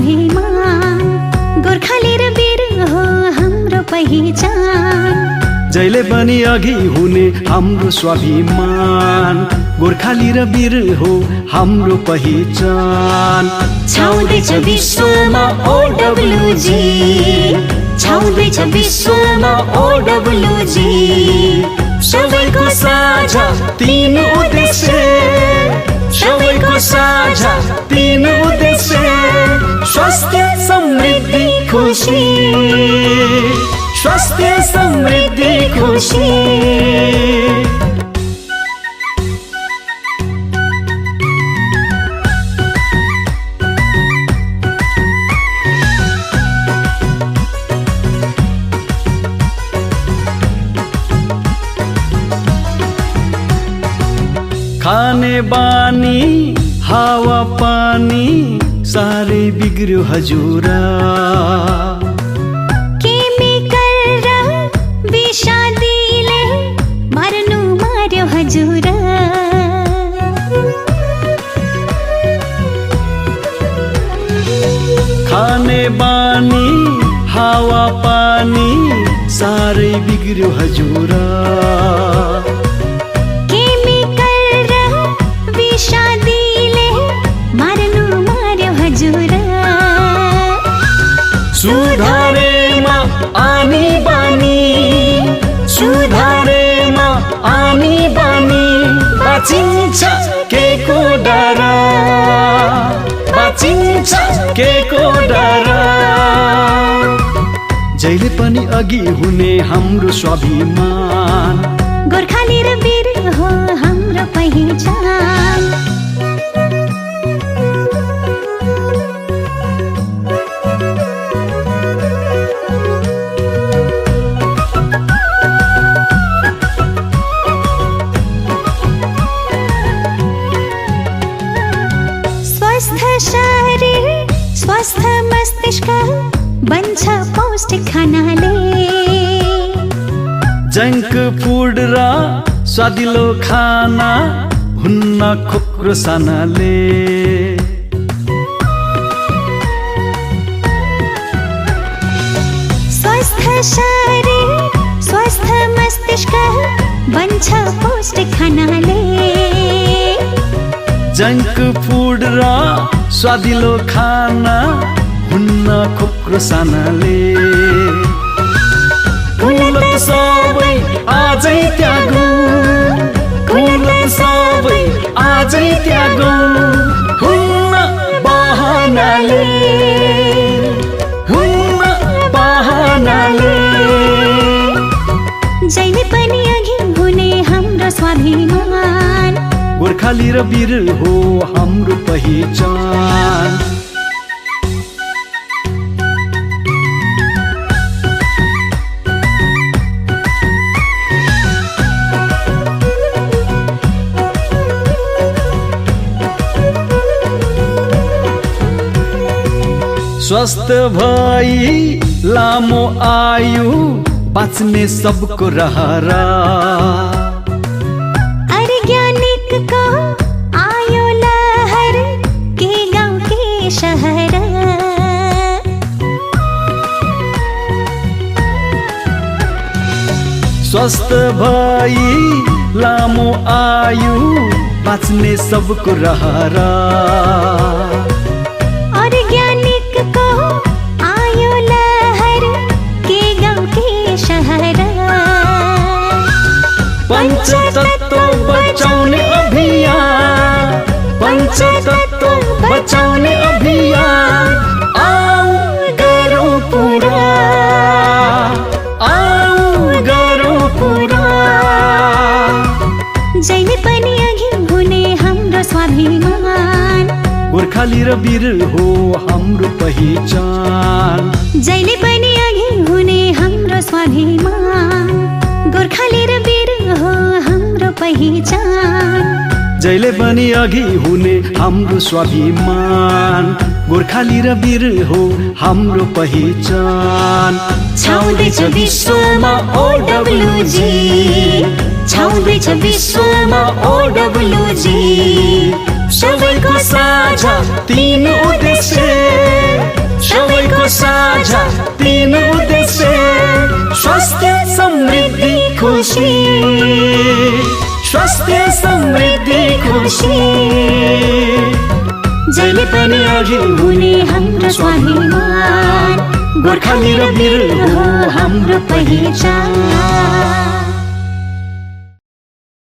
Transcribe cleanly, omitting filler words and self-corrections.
स्वाभिमान गोर्खाली र वीर हो हाम्रो पहिचान जहिले पनि अघि हुने हाम्रो स्वाभिमान गोर्खाली र वीर हो हाम्रो पहिचान छाउँदैछ विश्वमा ओडब्ल्युजी छाउँदैछ विश्वमा ओडब्ल्युजी सबैको साझा तीन उद्देश्य सबैको साझा तीन उद्देश्य स्वास्थ्य समृद्धि खुशी स्वास्थ्य समृद्धि खुशी खाने बानी हावा पानी साह्रै बिग्रियो हजुरा केमिकल र विषादीले मार्यो हजुरा खाने बानी हावा पानी साह्रै बिग्रियो हजुरा सुधारेमा आनी बानी सुधारेमा आनी बानी बाँचिन्छ केको डर बाँचिन्छ केको डर जहिले पनि अघि हुने हाम्रो स्वाभिमान गोर्खाली र वीर हो हाम्रो पहिचान शरीर स्वस्थ मस्तिष्क बन्छ पौष्टिक खानाले जंक फूड र स्वादिलो खाना हुन्न खोक्रो सानाले स्वस्थ शरीर स्वस्थ मस्तिष्क बन्छ पौष्टिक खानाले जंक फूड र स्वादिलो खाना हुन्न खोक्रो सानाले कुलत सबै आजै त्यागौँ कुलत सबै आजै त्यागौँ हुन्न बहानाले हुन्न बहानाले जहिले पनि अघि हुने हाम्रो स्वाभिमान गोर्खाली र वीर हो हाम्रो पहिचान स्वस्थ भई लामो आयु बाँच्ने सबको रहरा को आयो लहर के गाँव के शहर स्वस्थ भई लामो आयु बाँच्ने सबको रहरा अर्ग्यानिक को आयो लहर के गाँव के शहर पंचतत्व बचाउने अभियान पंचतत्व बचाउने अभियान आऊ गरौँ पुरा आऊ गरौँ पुरा जहिले पनि अघि हुने हाम्रो स्वाभिमान गोर्खाली र वीर हो हाम्रो पहिचान जहिले पनि अघि हुने हाम्रो स्वाभिमान गोर्खाली र वीर हो हाम्रो पहिचान जहिले पनि अघि हुने हाम्रो स्वाभिमान गोर्खाली र वीर हो हाम्रो पहिचान छाउँदैछ विश्वमा ओडब्ल्युजी छाउँदैछ विश्वमा ओडब्ल्युजी सबैको साझा तीन उद्देश्य खुसी स्वास्थ्य समृद्धि खुसी जहिले पनि अघि हुने हाम्रो स्वाभिमान गोर्खाली र वीर हो हाम्रो पहिचान